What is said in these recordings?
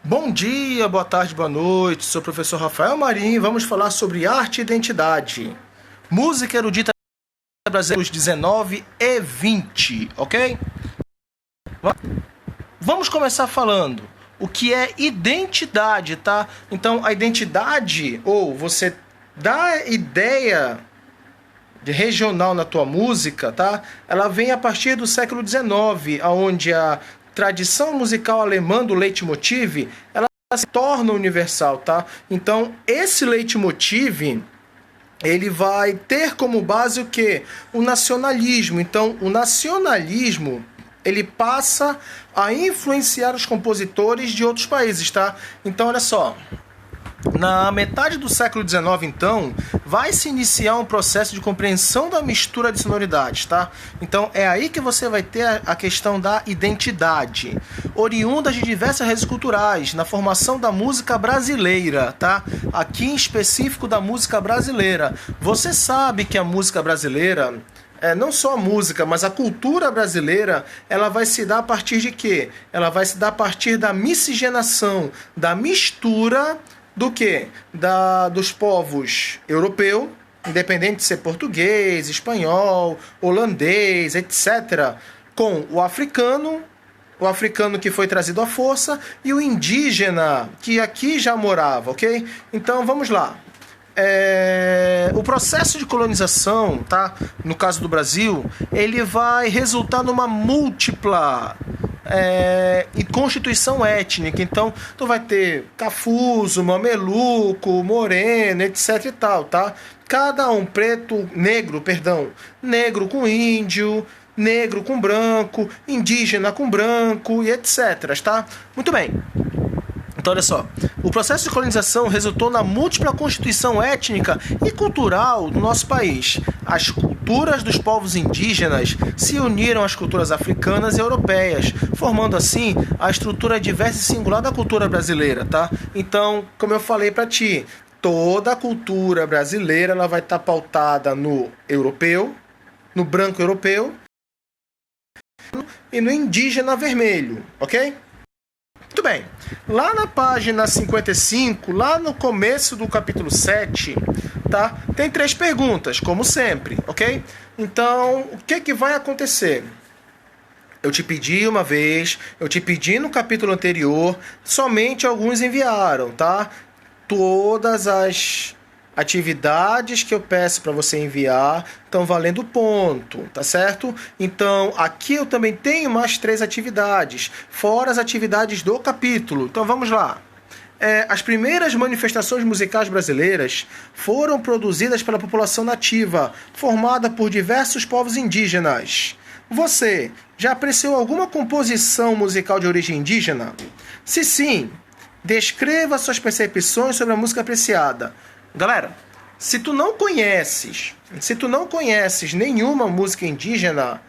Bom dia, boa tarde, boa noite. Sou o professor Rafael Marinho. Vamos falar sobre arte e identidade. Música erudita brasileira dos 19 e 20, ok? Vamos começar falando o que é identidade, tá? Então, a identidade, ou você dá ideia de regional na tua música, tá? Ela vem a partir do século XIX, onde a tradição musical alemã do leitmotiv, ela se torna universal, tá? Então, esse leitmotiv, ele vai ter como base o quê? O nacionalismo. Então, o nacionalismo, ele passa a influenciar os compositores de outros países, tá? Então, olha só. Na metade do século XIX, então, vai se iniciar um processo de compreensão da mistura de sonoridades, tá? Então, é aí que você vai ter a questão da identidade, oriunda de diversas raízes culturais, na formação da música brasileira, tá? Aqui em específico da música brasileira. Você sabe que a música brasileira, não só a música, mas a cultura brasileira, ela vai se dar a partir de quê? Ela vai se dar a partir da miscigenação, da mistura do quê? Dos povos europeus, independente de ser português, espanhol, holandês, etc., com o africano que foi trazido à força, e o indígena, que aqui já morava, ok? Então, vamos lá. O processo de colonização, tá? No caso do Brasil, ele vai resultar numa múltipla e constituição étnica. Então, tu vai ter cafuso, mameluco, moreno, etc e tal, tá? Cada um negro com índio, negro com branco, indígena com branco e etc, tá? Muito bem. Então, olha só, o processo de colonização resultou na múltipla constituição étnica e cultural do nosso país. As culturas dos povos indígenas se uniram às culturas africanas e europeias, formando assim a estrutura diversa e singular da cultura brasileira, tá? Então, como eu falei para ti, toda a cultura brasileira ela vai estar pautada no europeu, no branco europeu e no indígena vermelho, ok? Muito bem, lá na página 55, lá no começo do capítulo 7, tá? Tem 3 perguntas, como sempre, ok? Então, o que vai acontecer? Eu te pedi uma vez, eu te pedi no capítulo anterior, somente alguns enviaram, tá? Todas as atividades que eu peço para você enviar estão valendo ponto, tá certo? Então, aqui eu também tenho mais 3 atividades, fora as atividades do capítulo. Então, vamos lá. As primeiras manifestações musicais brasileiras foram produzidas pela população nativa, formada por diversos povos indígenas. Você já apreciou alguma composição musical de origem indígena? Se sim, descreva suas percepções sobre a música apreciada. Galera, se tu não conheces nenhuma música indígena,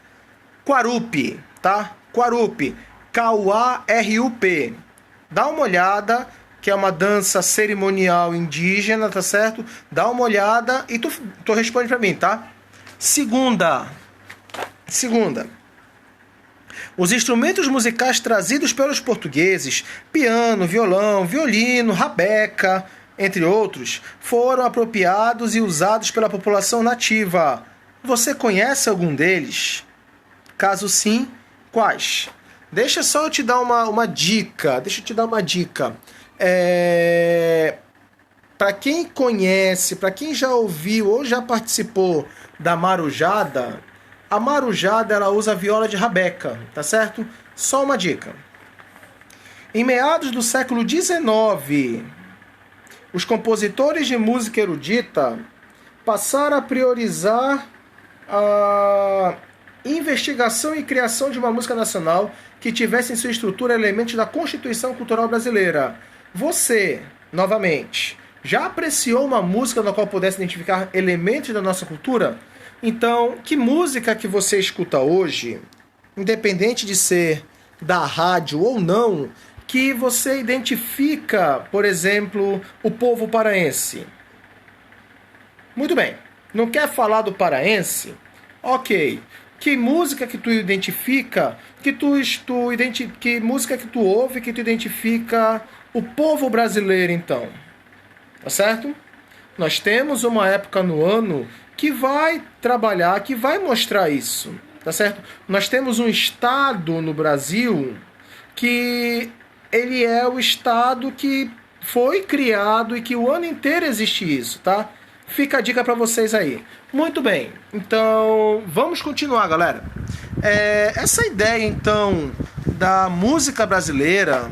Quarupi, tá? Quarupi, K-U-A-R-U-P. Dá uma olhada, que é uma dança cerimonial indígena, tá certo? Dá uma olhada e tu responde pra mim, tá? Segunda. Os instrumentos musicais trazidos pelos portugueses, piano, violão, violino, rabeca, entre outros, foram apropriados e usados pela população nativa. Você conhece algum deles? Caso sim, quais? Deixa só eu te dar uma dica. Para quem conhece, para quem já ouviu ou já participou da marujada, a marujada ela usa viola de rabeca, tá certo? Só uma dica. Em meados do século XIX, os compositores de música erudita passaram a priorizar a investigação e criação de uma música nacional que tivesse em sua estrutura elementos da Constituição Cultural Brasileira. Você, novamente, já apreciou uma música na qual pudesse identificar elementos da nossa cultura? Então, que música que você escuta hoje, independente de ser da rádio ou não, que você identifica, por exemplo, o povo paraense? Muito bem. Não quer falar do paraense? Ok. Que música que tu identifica, que música que tu ouve, que tu identifica o povo brasileiro, então? Tá certo? Nós temos uma época no ano que vai trabalhar, que vai mostrar isso. Tá certo? Nós temos um estado no Brasil que ele é o estado que foi criado e que o ano inteiro existe isso, tá? Fica a dica para vocês aí. Muito bem, então vamos continuar, galera. Essa ideia, então, da música brasileira,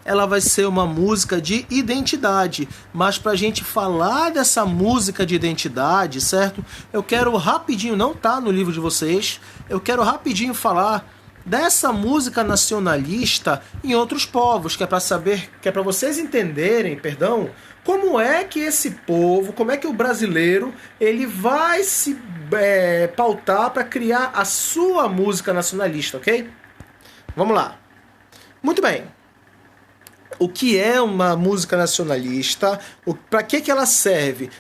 ela vai ser uma música de identidade. Mas pra gente falar dessa música de identidade, certo? Eu quero rapidinho, não tá no livro de vocês, eu quero rapidinho falar dessa música nacionalista em outros povos, que é para vocês entenderem, perdão, como é que esse povo, como é que o brasileiro, ele vai se pautar para criar a sua música nacionalista, ok? Vamos lá. Muito bem. O que é uma música nacionalista? Para que ela serve?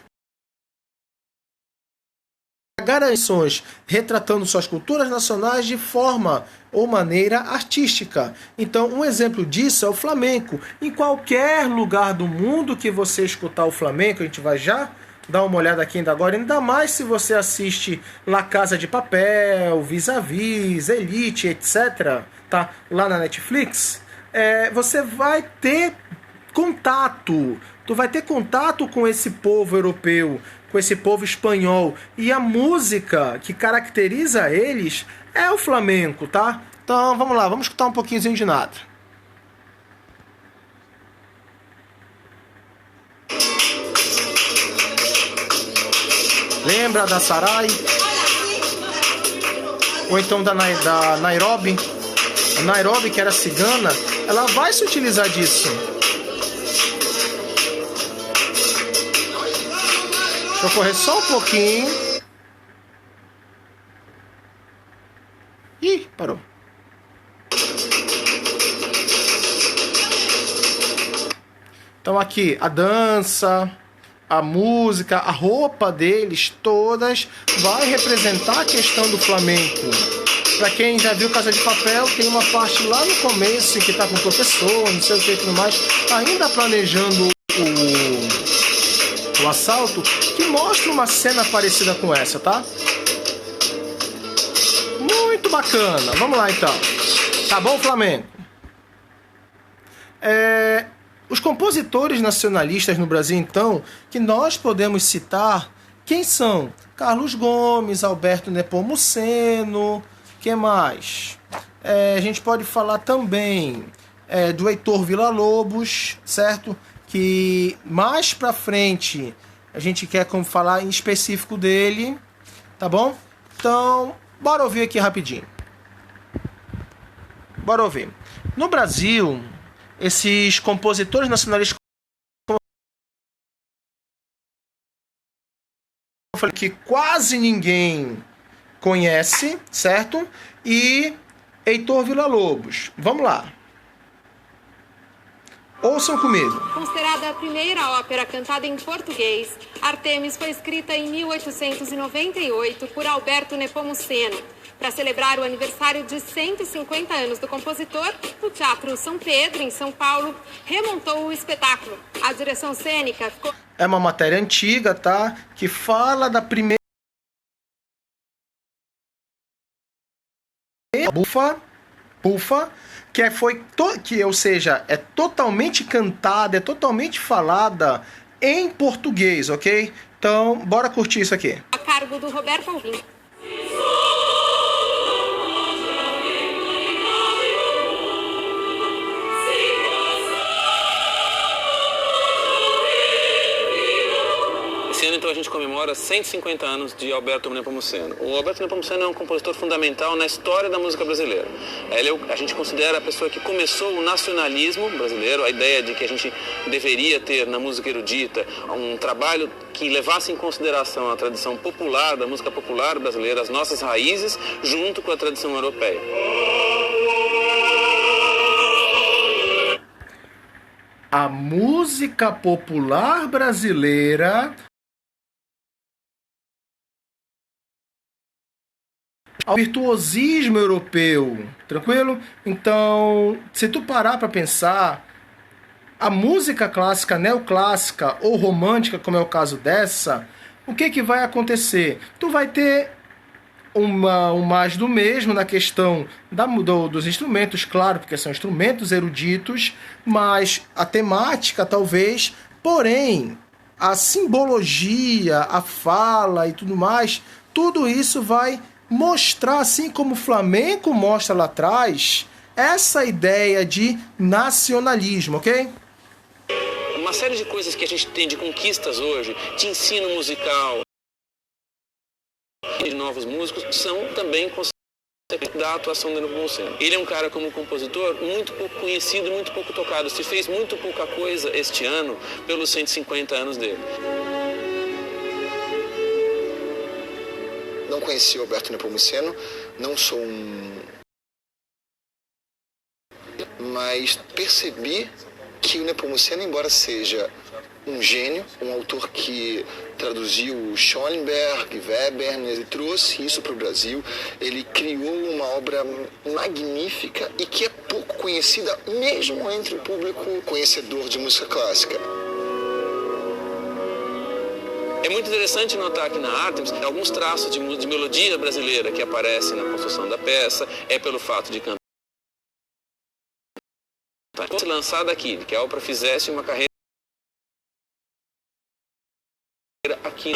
Garanções retratando suas culturas nacionais de forma ou maneira artística. Então, um exemplo disso é o flamenco. Em qualquer lugar do mundo que você escutar o flamenco, a gente vai já dar uma olhada aqui ainda agora, ainda mais se você assiste La Casa de Papel, Vis-a-Vis, Elite, etc., tá? Lá na Netflix, você vai ter contato. Tu vai ter contato com esse povo europeu, com esse povo espanhol. E a música que caracteriza eles é o flamenco, tá? Então vamos lá, vamos escutar um pouquinho de nada. Lembra da Sarai? Ou então da Nairobi? A Nairobi, que era cigana, ela vai se utilizar disso. Deixa eu correr só um pouquinho. Ih, parou. Então aqui, a dança, a música, a roupa deles, todas, vai representar a questão do flamenco. Para quem já viu Casa de Papel, tem uma parte lá no começo em que tá com o professor, não sei o que e tudo mais, ainda planejando o assalto, que mostra uma cena parecida com essa, tá? Muito bacana. Vamos lá, então. Tá bom, Flamengo? Os compositores nacionalistas no Brasil, então, que nós podemos citar, quem são? Carlos Gomes, Alberto Nepomuceno, que mais? A gente pode falar também do Heitor Villa-Lobos, certo? Que mais pra frente a gente quer falar em específico dele, tá bom? Então, bora ouvir aqui rapidinho. Bora ouvir. No Brasil, esses compositores nacionalistas que quase ninguém conhece, certo? E Heitor Villa-Lobos. Vamos lá. Ouçam comigo. Considerada a primeira ópera cantada em português, Artemis foi escrita em 1898 por Alberto Nepomuceno. Para celebrar o aniversário de 150 anos do compositor, o Teatro São Pedro, em São Paulo, remontou o espetáculo. A direção cênica ficou... É uma matéria antiga, tá? Que fala da primeira... Bufa, ou seja, é totalmente cantada, é totalmente falada em português, ok? Então, bora curtir isso aqui. A cargo do Roberto Alvim. Esse ano, então, a gente comemora 150 anos de Alberto Nepomuceno. O Alberto Nepomuceno é um compositor fundamental na história da música brasileira. A gente considera a pessoa que começou o nacionalismo brasileiro, a ideia de que a gente deveria ter na música erudita um trabalho que levasse em consideração a tradição popular, da música popular brasileira, as nossas raízes, junto com a tradição europeia. A música popular brasileira ao virtuosismo europeu, tranquilo? Então, se tu parar para pensar, a música clássica, neoclássica ou romântica, como é o caso dessa, o que vai acontecer? Tu vai ter um mais do mesmo na questão dos instrumentos, claro, porque são instrumentos eruditos, mas a temática talvez, porém, a simbologia, a fala e tudo mais, tudo isso vai mostrar, assim como o flamenco mostra lá atrás, essa ideia de nacionalismo, ok? Uma série de coisas que a gente tem de conquistas hoje, de ensino musical, de novos músicos, são também consequências da atuação do Nepomuceno. Ele é um cara, como compositor, muito pouco conhecido, muito pouco tocado. Se fez muito pouca coisa este ano pelos 150 anos dele. Não conheci o Alberto Nepomuceno, não sou mas percebi que o Nepomuceno, embora seja um gênio, um autor que traduziu Schoenberg, Weber, ele trouxe isso para o Brasil, ele criou uma obra magnífica e que é pouco conhecida mesmo entre o público conhecedor de música clássica. É muito interessante notar que na Artemis alguns traços de melodia brasileira que aparecem na construção da peça, é pelo fato de cantar. Se lançada aqui, que a ópera fizesse uma carreira aqui.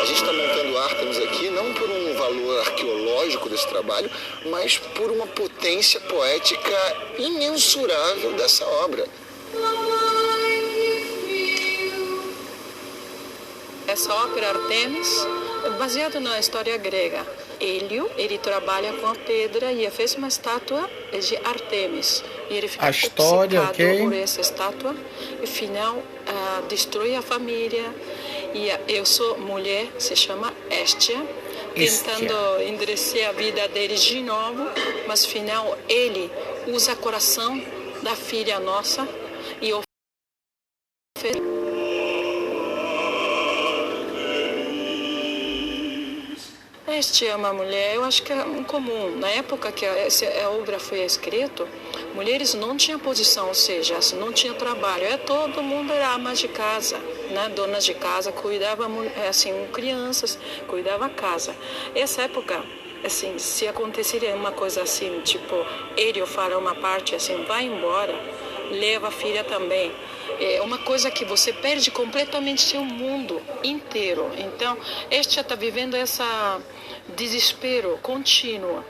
A gente está montando Artemis aqui não por um valor arqueológico desse trabalho, mas por uma potência poética imensurável dessa obra. Essa ópera Artemis é baseada na história grega. Hélio, ele trabalha com a pedra e fez uma estátua de Artemis. E ele fica obcecado por essa estátua e, final, destrói a família. E eu sou mulher, se chama Hestia, tentando endurecer a vida dele de novo, mas, final, ele usa o coração da filha nossa e oferece. Este é uma mulher, eu acho que é comum. Na época que a obra foi escrita, mulheres não tinham posição, ou seja, não tinha trabalho. Todo mundo era ama de casa, né? Donas de casa, cuidava, assim, crianças, cuidava a casa. Essa época, assim, se aconteceria uma coisa assim, tipo, ele fala uma parte assim, vai embora, leva a filha também. É uma coisa que você perde completamente seu mundo inteiro. Então, este já está vivendo essa desespero contínuo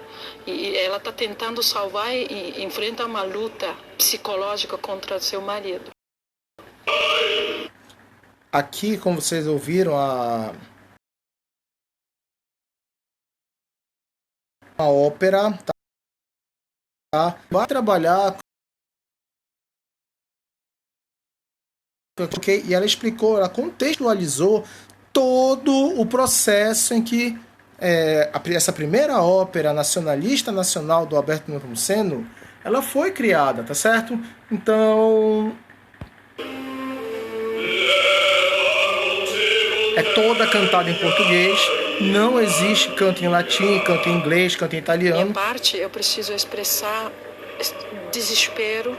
e ela está tentando salvar e enfrenta uma luta psicológica contra seu marido. Aqui, como vocês ouviram, a ópera vai trabalhar, e ela explicou, ela contextualizou todo o processo em que essa primeira ópera nacionalista nacional do Alberto Nepomuceno, ela foi criada, tá certo? Então, é toda cantada em português, não existe canto em latim, canto em inglês, canto em italiano. Minha parte, eu preciso expressar desespero,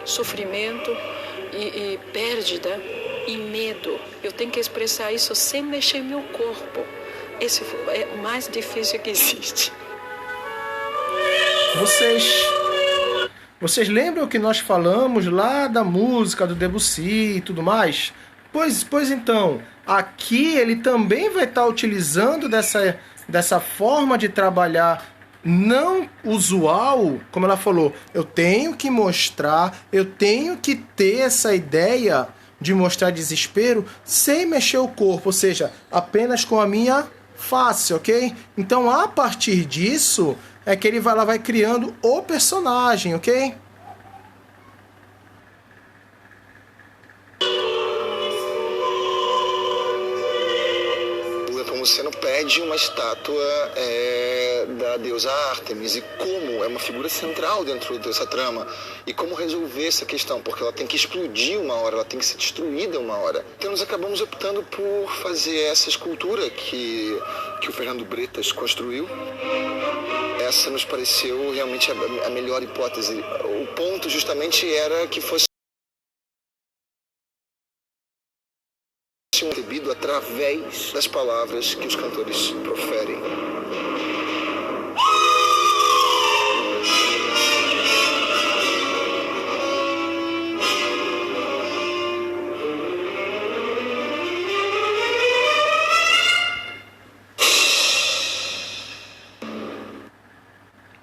sofrimento e pérdida e medo. Eu tenho que expressar isso sem mexer meu corpo. Esse é o mais difícil que existe. Vocês lembram que nós falamos lá da música do Debussy e tudo mais? Pois então, aqui ele também vai estar utilizando dessa forma de trabalhar não usual, como ela falou. Eu tenho que mostrar, eu tenho que ter essa ideia de mostrar desespero sem mexer o corpo, ou seja, apenas com a minha face, ok? Então, a partir disso, é que ela vai criando o personagem, ok? O Nepomuceno pede erige uma estátua da deusa Ártemis, e como é uma figura central dentro dessa trama, e como resolver essa questão, porque ela tem que explodir uma hora, ela tem que ser destruída uma hora. Então nós acabamos optando por fazer essa escultura que o Fernando Bretas construiu. Essa nos pareceu realmente a melhor hipótese. O ponto justamente era que fosse recebido através das palavras que os cantores proferem.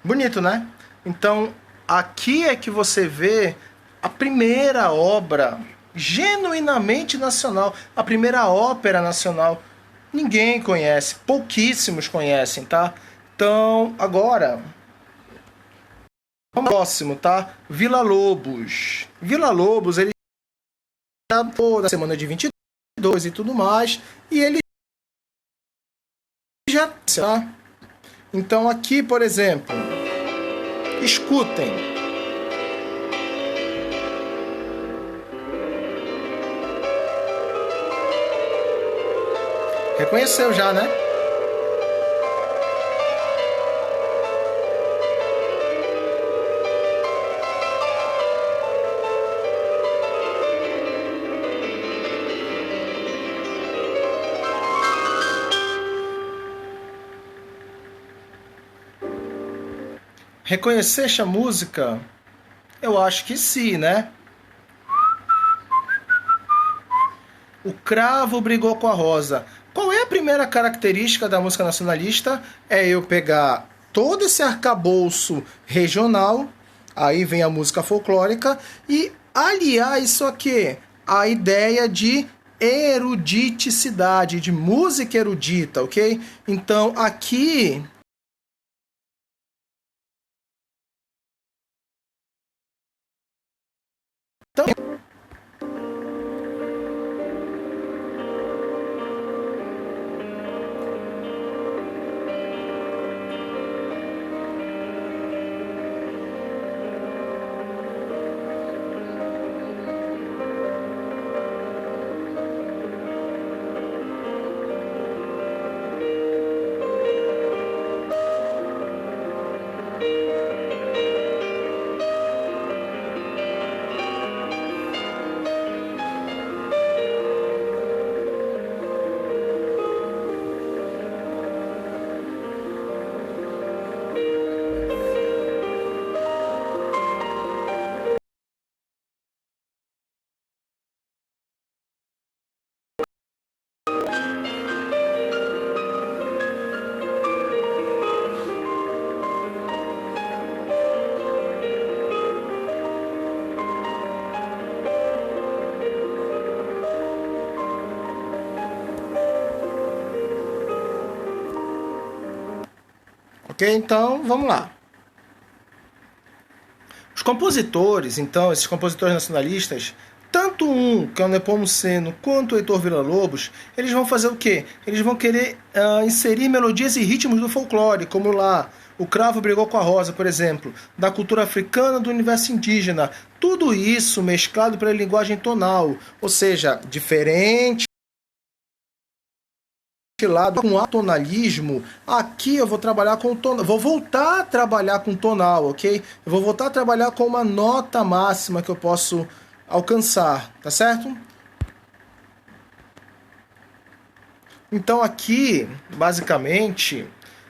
Bonito, né? Então, aqui é que você vê a primeira obra genuinamente nacional, a primeira ópera nacional. Ninguém conhece, pouquíssimos conhecem, tá? Então, agora, vamos ao próximo, tá? Villa Lobos. Villa Lobos, ele já toda semana de 22 e tudo mais, e ele já, tá? Então aqui, por exemplo, escutem. Reconheceu já, né? Reconheceste a música? Eu acho que sim, né? O cravo brigou com a rosa. Qual é a primeira característica da música nacionalista? É eu pegar todo esse arcabouço regional, aí vem a música folclórica, e aliar isso aqui, a ideia de eruditicidade, de música erudita, ok? Então aqui ok, então vamos lá. Os compositores, então, esses compositores nacionalistas, tanto um, que é o Nepomuceno, quanto o Heitor Villa-Lobos, eles vão fazer o quê? Eles vão querer inserir melodias e ritmos do folclore, como lá, o cravo brigou com a rosa, por exemplo, da cultura africana, do universo indígena. Tudo isso mesclado pela linguagem tonal, ou seja, diferente lado com atonalismo. Aqui eu vou trabalhar com tonal, vou voltar a trabalhar com tonal, ok? Eu vou voltar a trabalhar com uma nota máxima que eu posso alcançar, tá certo? Então aqui, basicamente,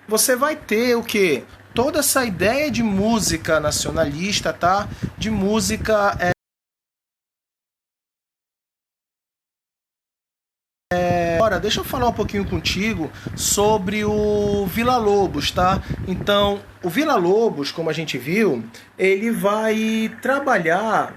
você vai ter o que? Toda essa ideia de música nacionalista, tá? De música Agora, deixa eu falar um pouquinho contigo sobre o Villa-Lobos, tá? Então, o Villa-Lobos, como a gente viu, ele vai trabalhar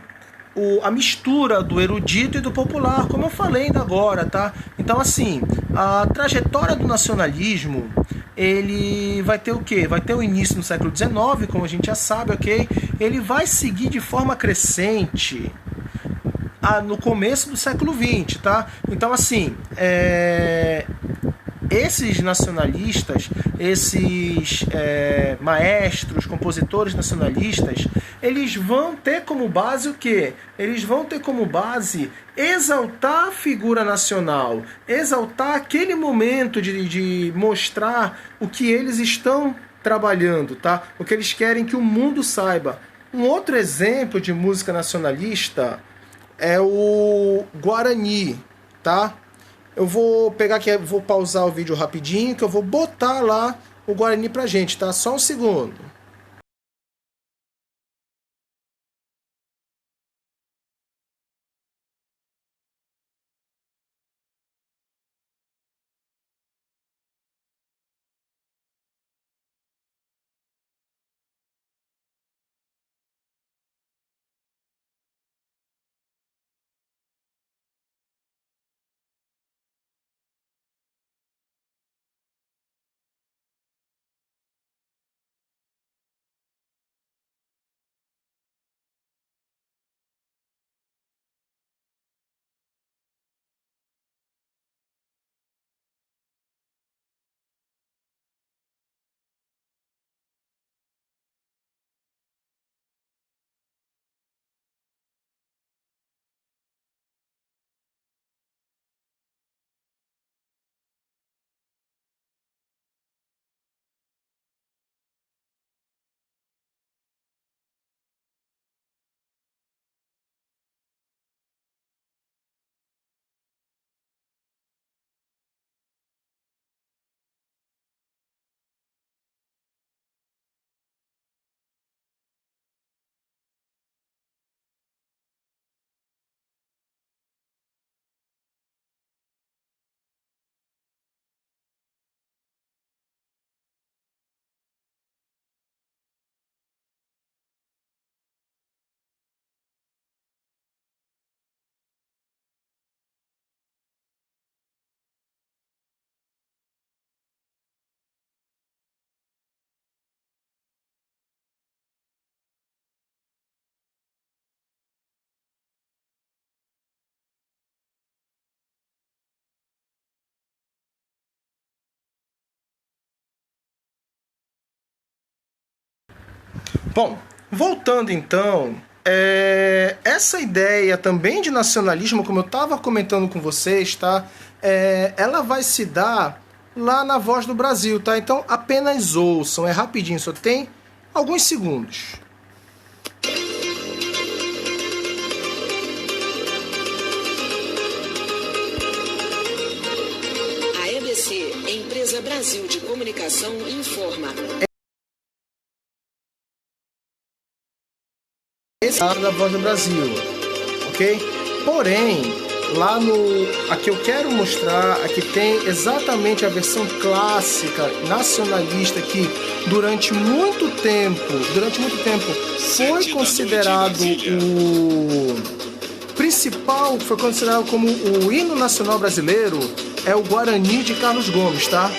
a mistura do erudito e do popular, como eu falei ainda agora, tá? Então, assim, a trajetória do nacionalismo, ele vai ter o quê? Vai ter o início no século XIX, como a gente já sabe, ok? Ele vai seguir de forma crescente no começo do século XX, tá? Então, assim, esses nacionalistas, esses maestros, compositores nacionalistas, eles vão ter como base o quê? Eles vão ter como base exaltar a figura nacional, exaltar aquele momento de mostrar o que eles estão trabalhando, tá? O que eles querem que o mundo saiba. Um outro exemplo de música nacionalista é o Guarani, tá? Eu vou pegar aqui, vou pausar o vídeo rapidinho, que eu vou botar lá o Guarani pra gente, tá? Só um segundo. Bom, voltando então, essa ideia também de nacionalismo, como eu estava comentando com vocês, tá? Ela vai se dar lá na Voz do Brasil, tá? Então apenas ouçam, é rapidinho, só tem alguns segundos. A EBC, Empresa Brasil de Comunicação, informa. Esse é da Voz do Brasil, ok? Porém, lá aqui eu quero mostrar, aqui tem exatamente a versão clássica, nacionalista, que durante muito tempo foi considerado o principal, foi considerado como o hino nacional brasileiro, é o Guarani de Carlos Gomes, tá?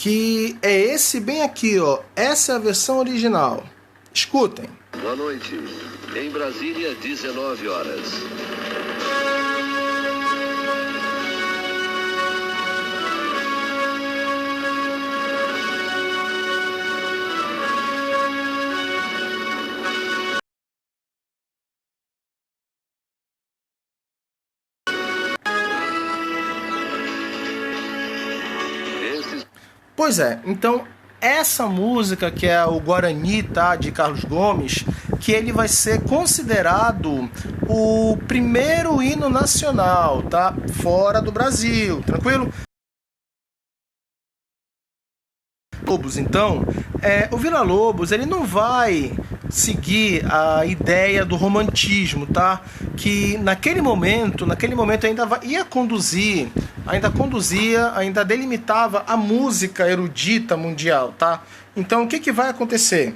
que é esse bem aqui, ó. Essa é a versão original. Escutem. Boa noite. Em Brasília, 19 horas. Pois é, então essa música que é o Guarani, tá, de Carlos Gomes, que ele vai ser considerado o primeiro hino nacional, tá, fora do Brasil, tranquilo? Lobos, então, o Villa-Lobos, ele não vai seguir a ideia do romantismo, tá? Que naquele momento ainda delimitava a música erudita mundial, tá? Então, o que vai acontecer?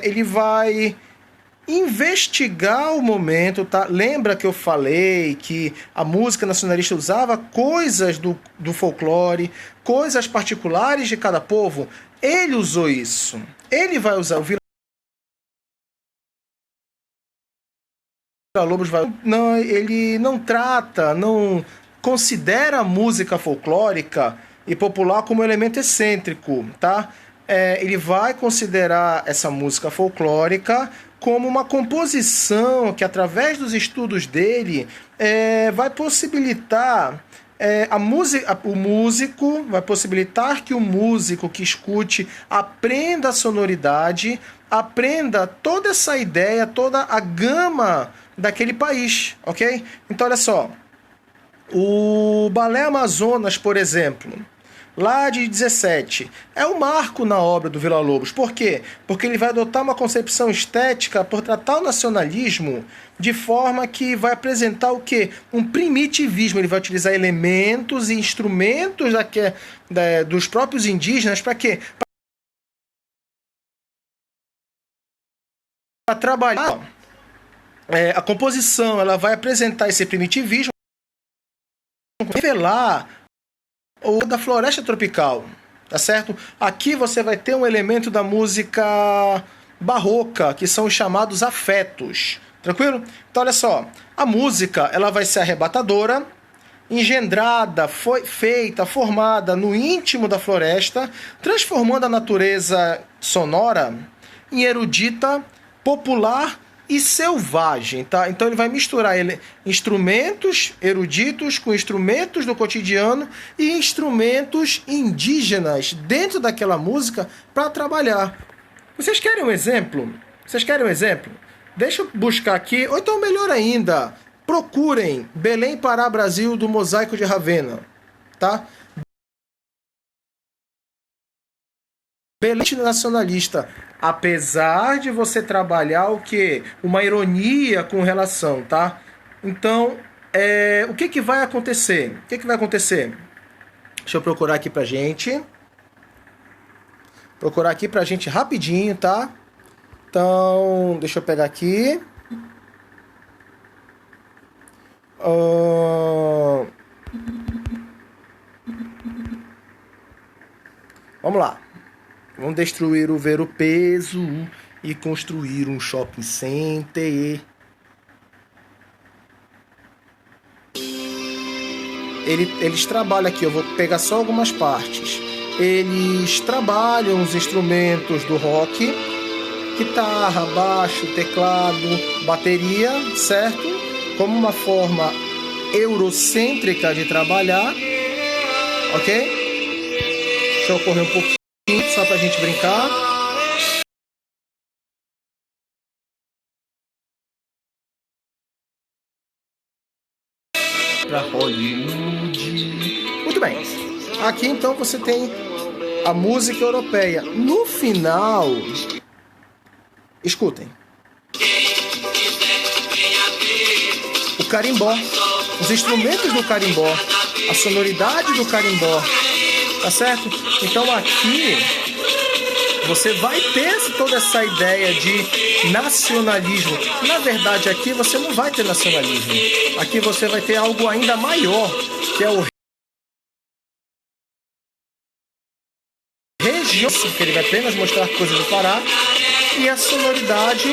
Ele vai investigar o momento, tá? Lembra que eu falei que a música nacionalista usava coisas do folclore, coisas particulares de cada povo? Ele usou isso. Ele vai usar o Villa-Lobos ele não considera a música folclórica e popular como elemento excêntrico, tá? Ele vai considerar essa música folclórica como uma composição que, através dos estudos dele, vai possibilitar vai possibilitar que o músico que escute aprenda a sonoridade, aprenda toda essa ideia, toda a gama daquele país, ok? Então, olha só, o Balé Amazonas, por exemplo, lá de 17, é um marco na obra do Villa-Lobos. Por quê? Porque ele vai adotar uma concepção estética por tratar o nacionalismo de forma que vai apresentar o quê? Um primitivismo. Ele vai utilizar elementos e instrumentos dos próprios indígenas para quê? Para trabalhar a composição. Ela vai apresentar esse primitivismo, revelar ou da floresta tropical, tá certo? Aqui você vai ter um elemento da música barroca, que são os chamados afetos, tranquilo? Então, olha só, a música, ela vai ser arrebatadora, engendrada, formada no íntimo da floresta, transformando a natureza sonora em erudita, popular e selvagem, tá? Então ele vai misturar instrumentos eruditos com instrumentos do cotidiano e instrumentos indígenas dentro daquela música para trabalhar. Vocês querem um exemplo? Deixa eu buscar aqui, ou então melhor ainda, procurem Belém, Pará, Brasil, do Mosaico de Ravenna, tá? Belém nacionalista, apesar de você trabalhar o quê? Uma ironia com relação, tá? Então, o que vai acontecer? Deixa eu procurar aqui pra gente. Rapidinho, tá? Então, deixa eu pegar aqui. Vamos lá. Vamos destruir o ver-o-peso e construir um shopping center. Eles trabalham aqui, eu vou pegar só algumas partes. Eles trabalham os instrumentos do rock, guitarra, baixo, teclado, bateria, certo? Como uma forma eurocêntrica de trabalhar, ok? Deixa eu correr um pouquinho. Só pra gente brincar. Pra Hollywood. Muito bem. Aqui então você tem a música europeia. No final, escutem. O carimbó. Os instrumentos do carimbó. A sonoridade do carimbó. Tá certo? Então aqui você vai ter toda essa ideia de nacionalismo. Na verdade, aqui você não vai ter nacionalismo. Aqui você vai ter algo ainda maior, que é o que ele vai apenas mostrar coisas do Pará, e a sonoridade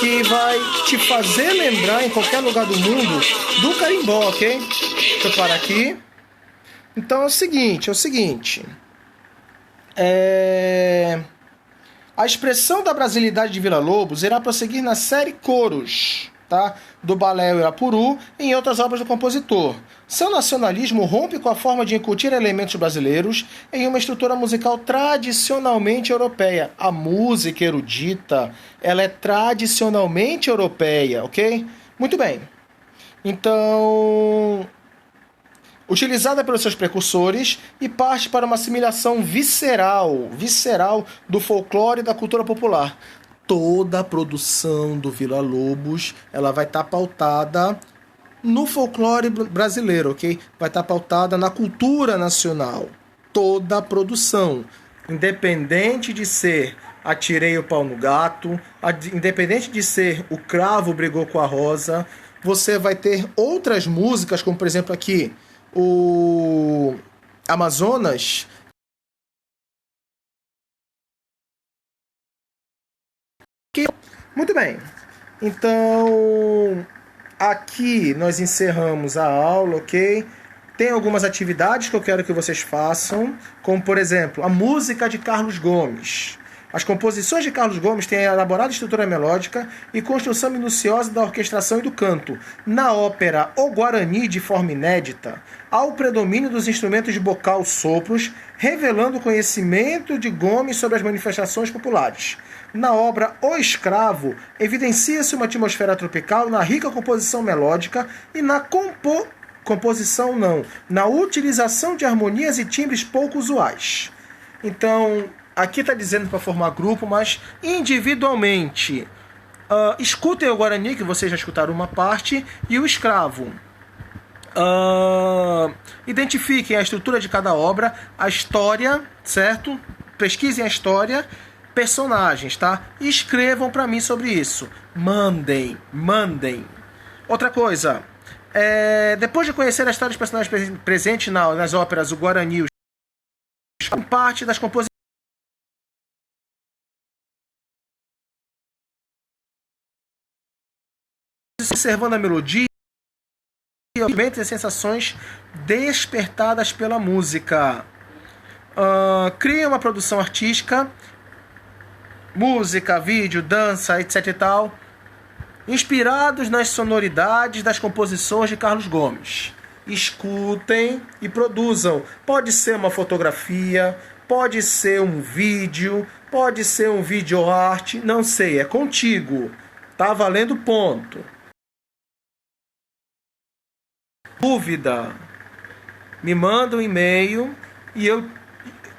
que vai te fazer lembrar em qualquer lugar do mundo do carimbó, ok? Deixa eu parar aqui. Então é o seguinte. A expressão da brasilidade de Villa-Lobos irá prosseguir na série Coros, tá? Do Balé Irapuru e em outras obras do compositor. Seu nacionalismo rompe com a forma de incutir elementos brasileiros em uma estrutura musical tradicionalmente europeia. A música erudita, ela é tradicionalmente europeia, ok? Muito bem. Então, utilizada pelos seus precursores e parte para uma assimilação visceral do folclore e da cultura popular. Toda a produção do Villa-Lobos, ela vai estar pautada no folclore brasileiro, ok? Vai estar pautada na cultura nacional. Toda a produção, independente de ser Atirei o Pau no Gato, independente de ser O Cravo Brigou com a Rosa, você vai ter outras músicas, como por exemplo aqui, o Amazonas. Muito bem. Então, aqui nós encerramos a aula, ok? Tem algumas atividades que eu quero que vocês façam, como por exemplo, a música de Carlos Gomes. As composições de Carlos Gomes têm elaborada estrutura melódica e construção minuciosa da orquestração e do canto. Na ópera O Guarani, de forma inédita, há o predomínio dos instrumentos de bocal sopros, revelando o conhecimento de Gomes sobre as manifestações populares. Na obra O Escravo, evidencia-se uma atmosfera tropical na rica composição melódica e na na utilização de harmonias e timbres pouco usuais. Então, aqui está dizendo para formar grupo, mas individualmente. Escutem o Guarani, que vocês já escutaram uma parte, e o Escravo. Identifiquem a estrutura de cada obra, a história, certo? Pesquisem a história, personagens, tá? E escrevam para mim sobre isso. Mandem. Outra coisa, depois de conhecer a história dos personagens presentes nas óperas O Guarani, parte das composições, observando a melodia e as sensações despertadas pela música. Cria uma produção artística, música, vídeo, dança, etc e tal, inspirados nas sonoridades das composições de Carlos Gomes. Escutem e produzam. Pode ser uma fotografia, pode ser um vídeo, pode ser um videoarte, não sei, é contigo. Tá valendo ponto. Dúvida, me manda um e-mail e eu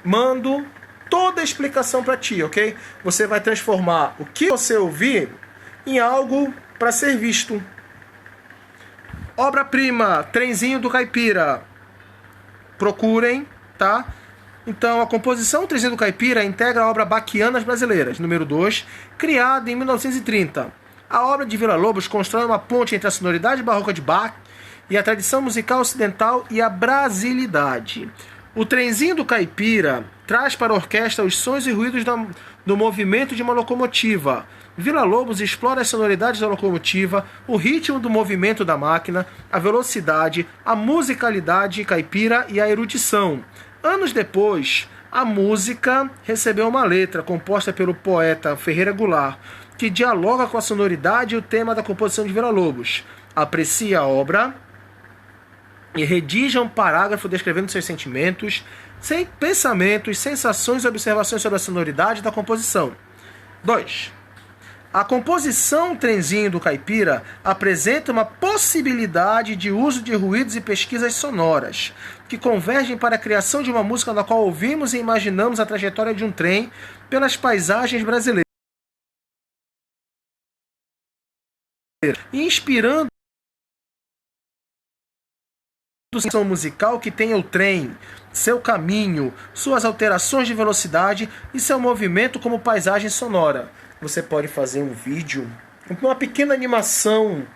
mando toda a explicação para ti, ok? Você vai transformar o que você ouvir em algo para ser visto. Obra-prima, Trenzinho do Caipira. Procurem, tá? Então, a composição Trenzinho do Caipira integra a obra Baquianas Brasileiras, número 2, criada em 1930. A obra de Villa-Lobos constrói uma ponte entre a sonoridade barroca de Bach e a tradição musical ocidental e a brasilidade. O Trenzinho do Caipira traz para a orquestra os sons e ruídos do movimento de uma locomotiva. Villa-Lobos explora as sonoridades da locomotiva, o ritmo do movimento da máquina, a velocidade, a musicalidade caipira e a erudição. Anos depois, a música recebeu uma letra composta pelo poeta Ferreira Goulart, que dialoga com a sonoridade e o tema da composição de Villa-Lobos. Aprecie a obra e redija um parágrafo descrevendo seus sentimentos, pensamentos, sensações e observações sobre a sonoridade da composição. 2. A composição Trenzinho do Caipira apresenta uma possibilidade de uso de ruídos e pesquisas sonoras, que convergem para a criação de uma música na qual ouvimos e imaginamos a trajetória de um trem pelas paisagens brasileiras, e inspirando som musical que tenha o trem, seu caminho, suas alterações de velocidade e seu movimento como paisagem sonora. Você pode fazer um vídeo, uma pequena animação,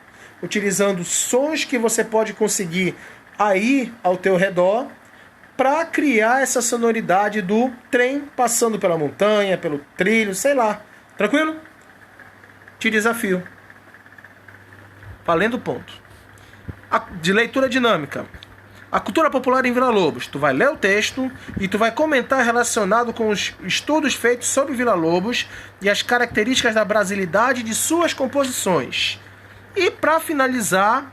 utilizando sons que você pode conseguir aí ao teu redor, para criar essa sonoridade do trem passando pela montanha, pelo trilho, sei lá. Tranquilo? Te desafio. Valendo ponto. De leitura dinâmica. A cultura popular em Vila Lobos. Tu vai ler o texto e tu vai comentar relacionado com os estudos feitos sobre Vila Lobos e as características da brasilidade de suas composições. E para finalizar,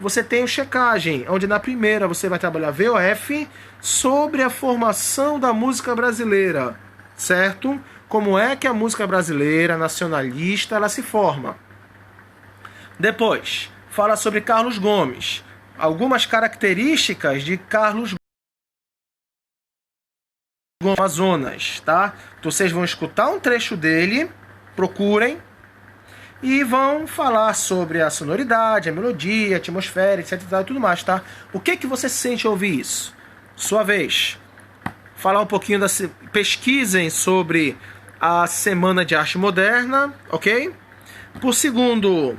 você tem o checagem, onde na primeira você vai trabalhar VOF sobre a formação da música brasileira, certo? Como é que a música brasileira nacionalista ela se forma. Depois, fala sobre Carlos Gomes. Algumas características de Carlos Gomes Amazonas, tá? Então, vocês vão escutar um trecho dele, procurem, e vão falar sobre a sonoridade, a melodia, a atmosfera, etc. e tudo mais, tá? O que você sente ao ouvir isso? Sua vez. Falar um pouquinho pesquisem sobre a Semana de Arte Moderna, ok? Por segundo,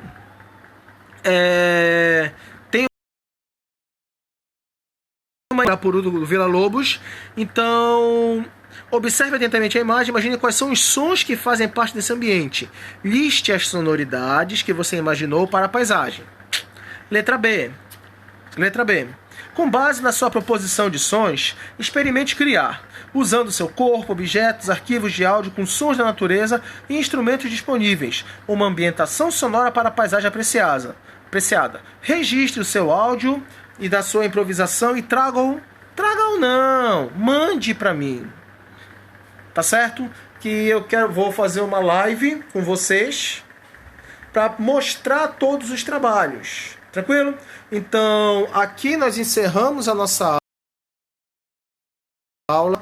tem uma por do Vila Lobos, então observe atentamente a imagem, imagine quais são os sons que fazem parte desse ambiente. Liste as sonoridades que você imaginou para a paisagem. Letra B. Com base na sua proposição de sons, experimente criar, usando seu corpo, objetos, arquivos de áudio com sons da natureza e instrumentos disponíveis, uma ambientação sonora para a paisagem apreciada. Registre o seu áudio e da sua improvisação e mande para mim. Tá certo? Que vou fazer uma live com vocês para mostrar todos os trabalhos. Tranquilo? Então, aqui nós encerramos a nossa aula.